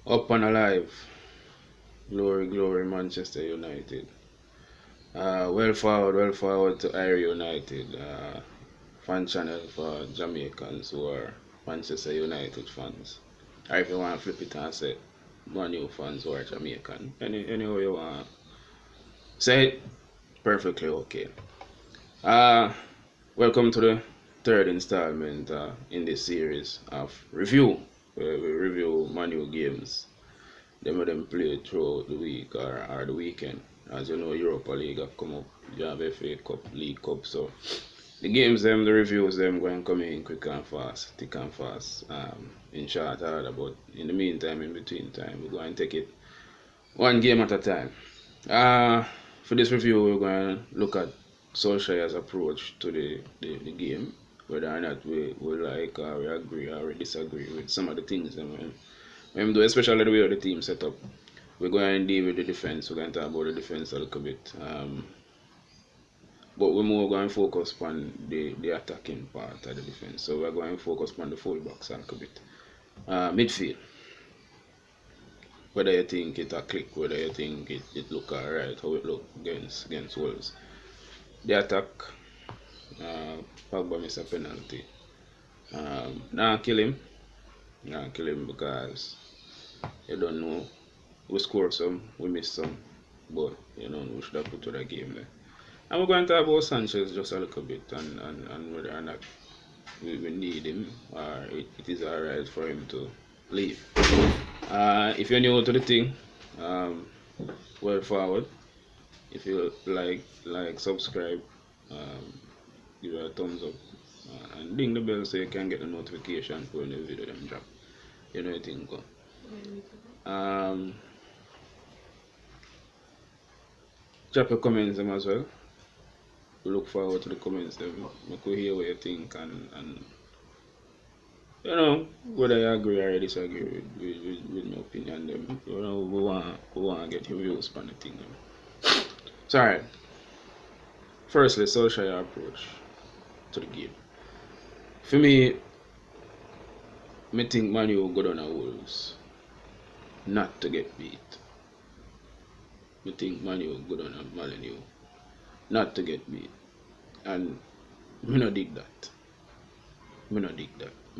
Up and alive. Glory, glory, Manchester United. Well forward to Irie United. Fan channel for Jamaicans who are Manchester United fans. Or if you want to flip it and say Man U fans who are Jamaican. Anyway you want to say it, perfectly okay. Welcome to the third installment in this series of review, where we review Man U games. Them play throughout the week or the weekend. As you know, Europa League have come up, you have FA Cup, League Cup, so the games them, the reviews them going to come in quick and fast, thick and fast, in short order, but in the meantime, in between time, we're going to take it one game at a time. For this review, we're going to look at Solskjaer's approach to the game, whether or not we like or we agree or we disagree with some of the things that we do, especially the way the team set up. We're going to deal with the defense. We're going to talk about the defense a little bit. But we're more going to focus on the attacking part of the defense. So we're going to focus on the fullbacks a little bit. Midfield. Whether you think it a click, whether you think it look alright, how it look against Wolves. The attack, Pogba miss a penalty. Nah kill him because you don't know. We score some, we miss some, but we should have put to the game there. And we're going to talk about Sanchez just a little bit and whether or not we need him or it is alright for him to leave. If you're new to the thing, well forward. If you like, subscribe, give it a thumbs up, and ding the bell so you can get the notification for when the video them drop. You know what I think. Drop your comments them as well. We look forward to the comments them. Make we hear what you think and whether you agree or disagree with my opinion them. We want to get your views on the thing them. So alright. Firstly, Solskjaer approach to the game. For me, I think Man U go down to Wolves not to get beat. I think Man U go down to Man U not to get beat. And I don't dig that. I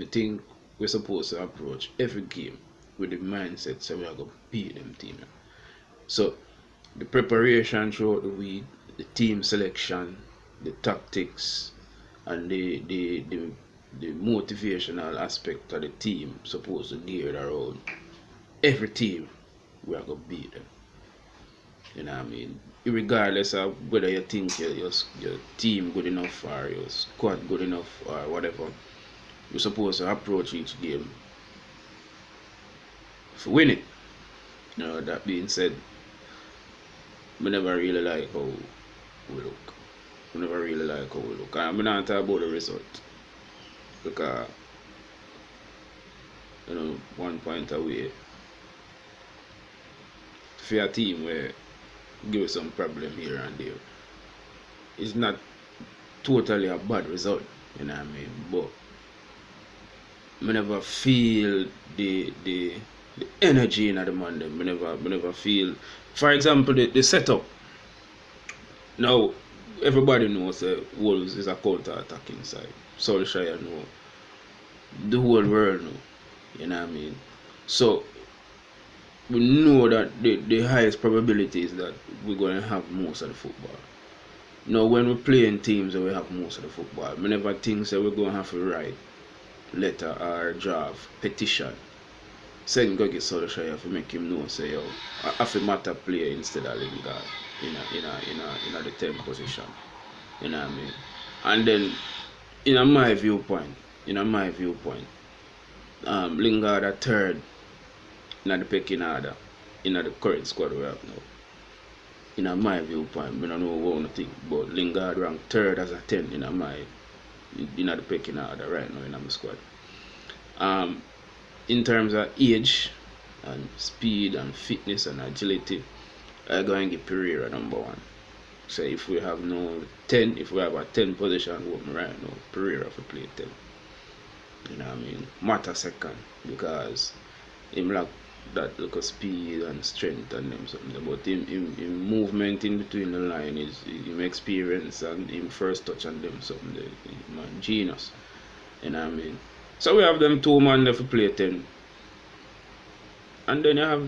think we're supposed to approach every game with the mindset so we are going to beat them team. So the preparation throughout the week, the team selection, the tactics, and the motivational aspect of the team supposed to gear around every team we are going to beat them. You know what I mean? Regardless of whether you think your team good enough or your squad good enough or whatever, you're supposed to approach each game to win it. That being said, I never really like how we look. I'm not talking about the result. Because, 1 point away for a team where give us some problem here and there. It's not totally a bad result, you know what I mean? But I never feel the energy in the man. I never feel. For example, the setup. Now everybody knows that Wolves is a counter-attacking side. Solskjaer know. The whole world know. You know what I mean? So we know that the highest probability is that we're going to have most of the football. Now, when we play in teams that we have most of the football, I never think that we're going to have to write letter or draft petition. Saying go get Solskjaer to make him know, say, yo, I have to matter player instead of Lingard in the 10th position. You know what I mean? And then, in my viewpoint, Lingard a third in the pecking order in the current squad we have now. In my viewpoint, I don't know what I think, but Lingard ranked third as a 10 in the pecking order right now in my squad. In terms of age and speed and fitness and agility, I go and give Pereira number 1. So if we have a 10 position open right now, Pereira for play 10. You know what I mean? Mata second because him lack that look of speed and strength and them something. But him movement in between the line is him experience and him first touch and them something. Man, genius. You know what I mean? So we have them two man there for play 10. And then you have,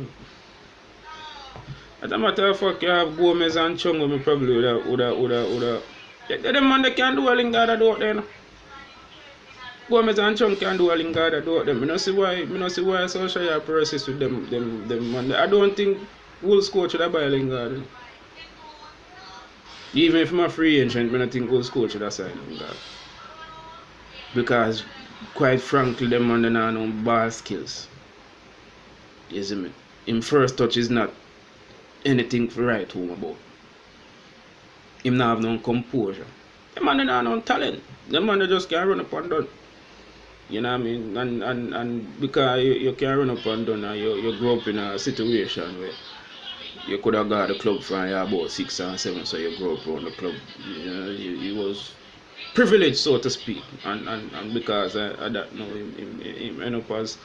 as a matter of fact, you have Gomez and Chung, who probably would have. Them man they can do a Lingard do out there. No? Gomez and Chung can do a Lingard do out them. I don't see why Solskjaer persist with them man. I don't think Wolves coach should have buy Lingard. No? Even if I'm a free agent, I don't think Wolves coach should have signed Lingard. Because quite frankly, them man they not no ball skills. You see me? Him first touch is not anything to write home about. Him not have no composure. Them man not no talent. Them man they just can run up and down. You know what I mean? And because you can run up and down and you grow up in a situation where you could have got the club from you about 6 or 7, so you grow up around the club. You know, you was privileged, so to speak. And because of that, no, him end up as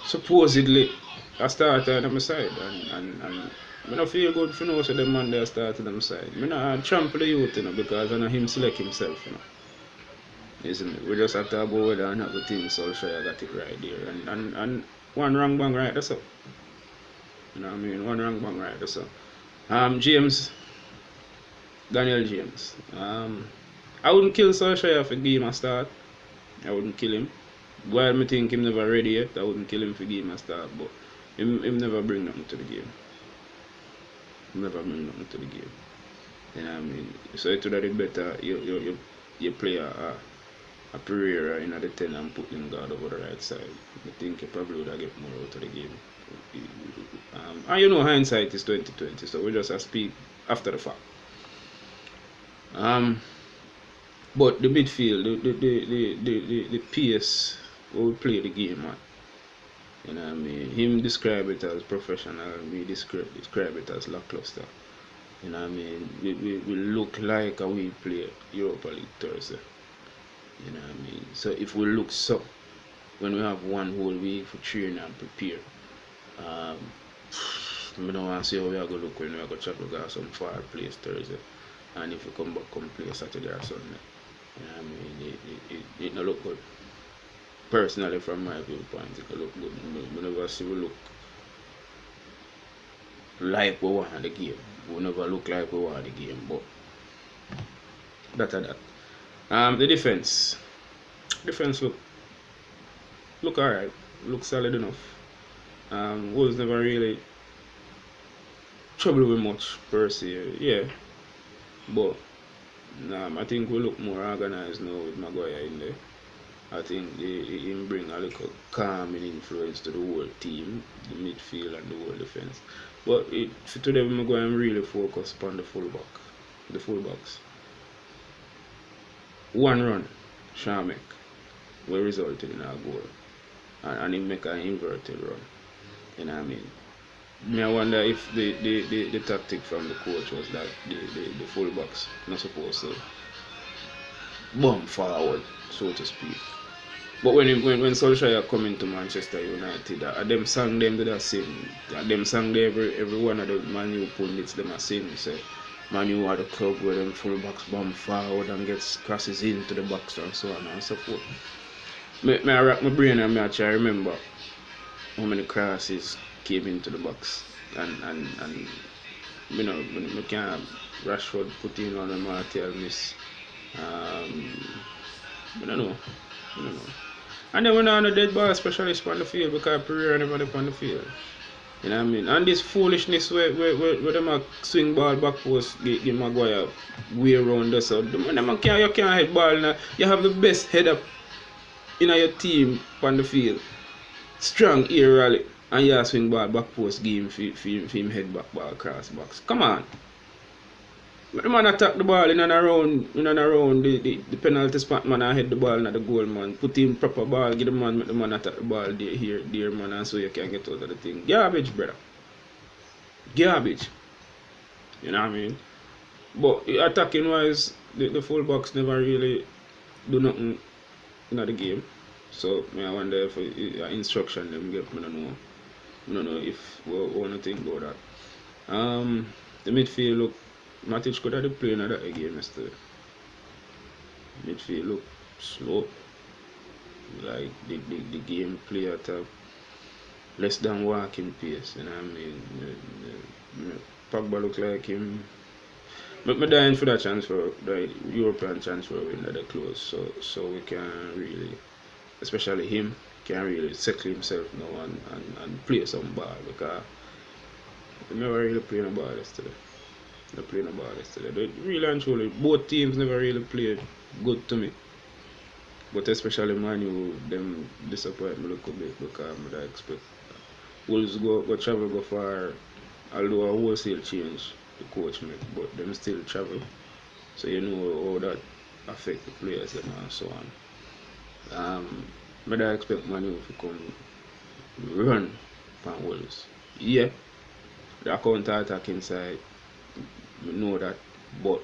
supposedly a starter on my side. And I don't feel good for no so them man there started on my side. I don't trample the youth, you know, because I know him select himself, you know. Isn't it? We just have to go with and have the team, so I got it right there. And one wrong bang right, that's up. You know what I mean? One wrong bang right, that's up. James, Daniel James. I wouldn't kill Solskjaer if I give him a start. I wouldn't kill him. While I think him never ready yet, I wouldn't kill him for give him a start, but him never bring nothing to the game. Never bring nothing to the game. You know what I mean? So it would have been better you play a Pereira in the 10 and put Lingard over the right side. I think you probably would have get more out of the game. And you know hindsight is 2020, so we just have to speak after the fact. But the midfield, the pace where we play the game at. You know what I mean? Him describe it as professional, we describe it as lackluster. You know what I mean? We look like we play Europa League Thursday. You know what I mean? So if we look so, when we have one whole week for training and prepare, I don't want to see how we are going to look when we are going to travel to some far place Thursday. And if we come back, come play Saturday or Sunday. You know what I mean? It don't look good. Personally, from my viewpoint, it don't look good. We never see we look like we want the game. We never look like we want the game, but that. The defense look alright, look solid enough. Was never really trouble with much per se, yeah. But I think we look more organized now with Maguire in there. I think he bring a little calming influence to the whole team, the midfield and the whole defense. But for today, we're going to really focus upon the fullbacks. One run, Shamek, will result in a goal. And he make an inverted run. You know what I mean? I wonder if the tactic from the coach was that the fullbacks not supposed to bump forward, so to speak. But when Solskjaer come into Manchester United, them sang them did a sing. Them sang them every one of the Man U pundits them a sing. Say Man U are the club where them fullbacks bump forward and gets crosses into the box and so on and so forth. I rack my brain and I try to remember how many crosses came into the box and you know we can't Rashford put in on a Martial miss. I don't know. And then we're not on a dead ball specialist on the field because Pereira never on the field. You know what I mean? And this foolishness where them swing ball back post, give Maguire way around the so you can't head ball now. You have the best header in your team on the field. Strong air rally and you swing ball back post game for him head back ball cross box. Come on. But the man attack the ball in and around the penalty spot, man, and head the ball at the goal, man. Put in proper ball, get the man attack the ball there, man, and so you can get out of the thing. Garbage, brother. Garbage. You know what I mean? But attacking wise, the fullbacks never really do nothing in the game. So I wonder if instruction them get, I don't know. I don't know if we want to think about that. The midfield look, Matic could have played another game yesterday. Midfield look slow. Like the game play at a less than walking pace, you know what I mean? Pogba look like him. But I'm dying for that transfer, the European transfer window that close, so we can really, especially him, can really settle himself now and play some ball because he never really playing a ball yesterday. They playing a ball yesterday. They really and truly, both teams never really played good to me. But especially Man U, them disappoint me a little bit because I expect Wolves go travel go far, although a wholesale change the coach make, but them still travel. So you know how that affect the players them and so on. But I expect Man U to come run from Wolves. Yeah, the counter attack inside, you know that, but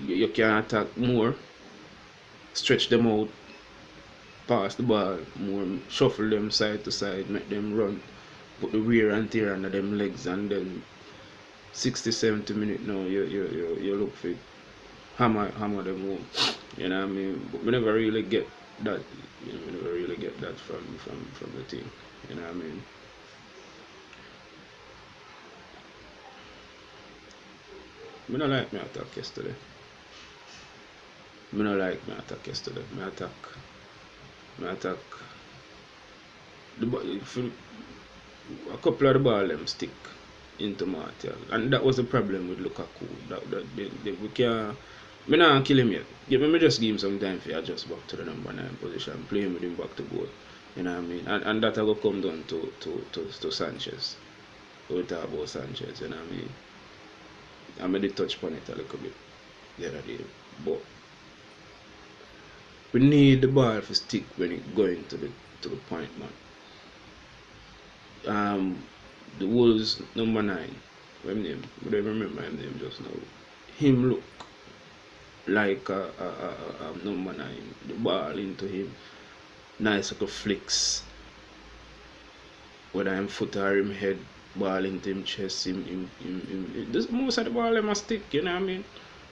you can attack more, stretch them out, pass the ball more, shuffle them side to side, make them run, put the wear and tear under them legs, and then 60, 70 minutes now you look for hammer them home. You know what I mean? But we never really get that. You know, we never really get that from the team. You know what I mean? I don't like my attack yesterday. I don't like my attack yesterday. My attack. A couple of the ball them stick into Martial, and that was the problem with Lukaku. We can't. Me not kill him yet. Me just give him some time for adjust back to the number 9 position, play him with him back to goal. You know what I mean? And that will come down to Sanchez. We talk about Sanchez, you know what I mean? I made a touch upon it a little bit the other day, but we need the ball to stick when it going to the point, man. The Wolves number 9, what name? I don't remember his name just now. Him look like a number 9. The ball into him, nice little flicks. Whether him foot or him head, ball into him chest, most of the ball him a stick, you know what I mean?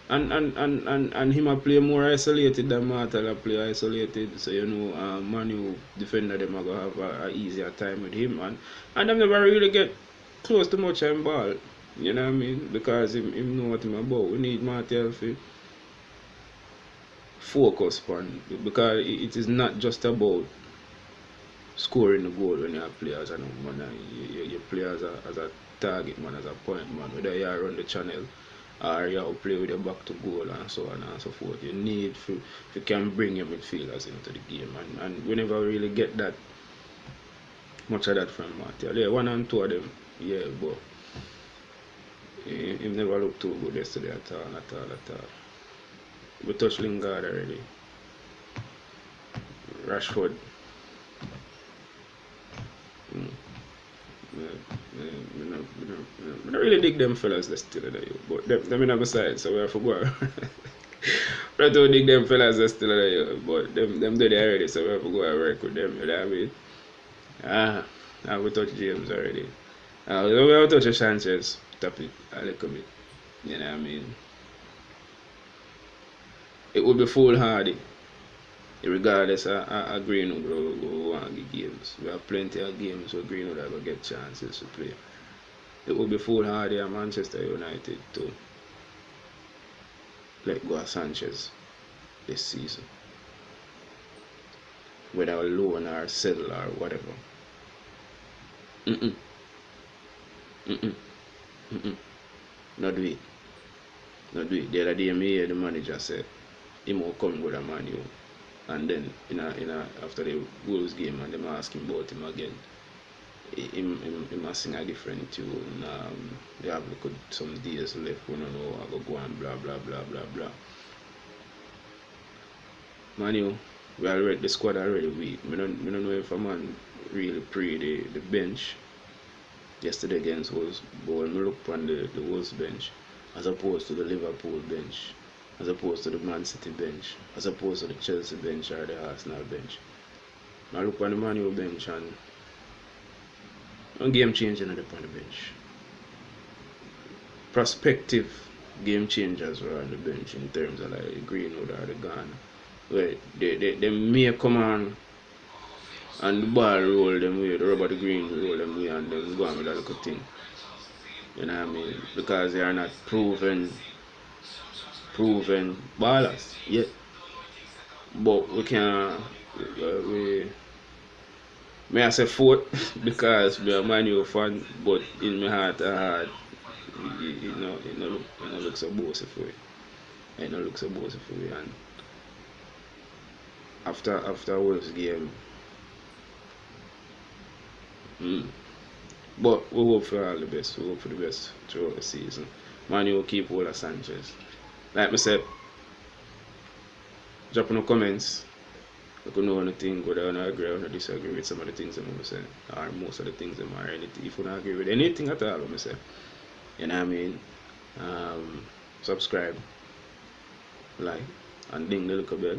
And him a play more isolated than Martel a play isolated, so you know Manu defender them a go have a easier time with him, and them never really get close to much on ball, you know what I mean? Because him know what him about. We need Martel to focus on, because it is not just about scoring the goal when you play as a number 9. You play as a target man, as a point man, whether you run the channel or you play with your back to goal and so on and so forth. You need if you can bring your midfielders into the game, and we never really get that much of that from Martial. Yeah, 1 and 2 of them, yeah, but he never looked too good yesterday at all. We touched Lingard already. Rashford. I don't really dig them fellas that still there, but them in our side, so we have to go. I don't dig them fellas that still there, but them do there already, so we have to go and work with them, you know what I mean? We touch James already. We have to touch Sanchez topic a little bit, you know what I mean? It would be foolhardy, regardless of Greenwood will want to get games. We have plenty of games where Greenwood will get chances to play. It would be foolhardy at Manchester United to let go of Sanchez this season, whether loan or sell or whatever. Not do it. The other day, me hear the manager say he will come with a Man U. And then after the Wolves game, and them ask him about him again, he must sing a different tune. They have some days left, we don't know how to go and blah blah blah blah blah. Man, the squad already weak. We don't know if a man really pre the bench yesterday against Wolves, but when we look on the Wolves bench as opposed to the Liverpool bench, as opposed to the Man City bench, as opposed to the Chelsea bench or the Arsenal bench. I look on the Man U bench, and No game changing on the bench. Prospective game changers were on the bench in terms of like Greenwood or the Ghana. Where they may come on and the ball roll them way, the Robert Green roll them way and then go on with that little thing. You know what I mean? Because they are not proven ballers yet. But we can we may I say fourth because we are Man U fan, but in my heart I heart it no look so bossy for it. It no look so bossy for me and after Wolves game mm, but we hope for all the best. We hope for the best throughout the season. Man U will keep hold of Sanchez. Like I said, drop in the comments. You can know anything, whether you agree or disagree with some of the things I'm say, or most of the things I'm or anything. If you don't agree with anything at all, I'm say, you know what I mean? Subscribe, like, and ding the little bell.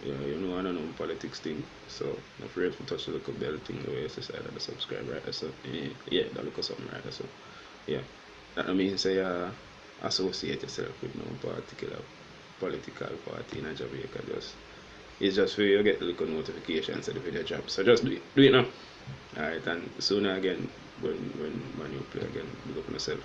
You know, I don't know politics thing, so I'm afraid to touch the little bell thing the way it's decided to subscribe right there. So yeah, that look something right there. So yeah, that means say associate yourself with no particular political party in Jamaica. It's just for you to get the little notifications of the video drop. So just do it now. Alright, and sooner again when you play again, look up on yourself.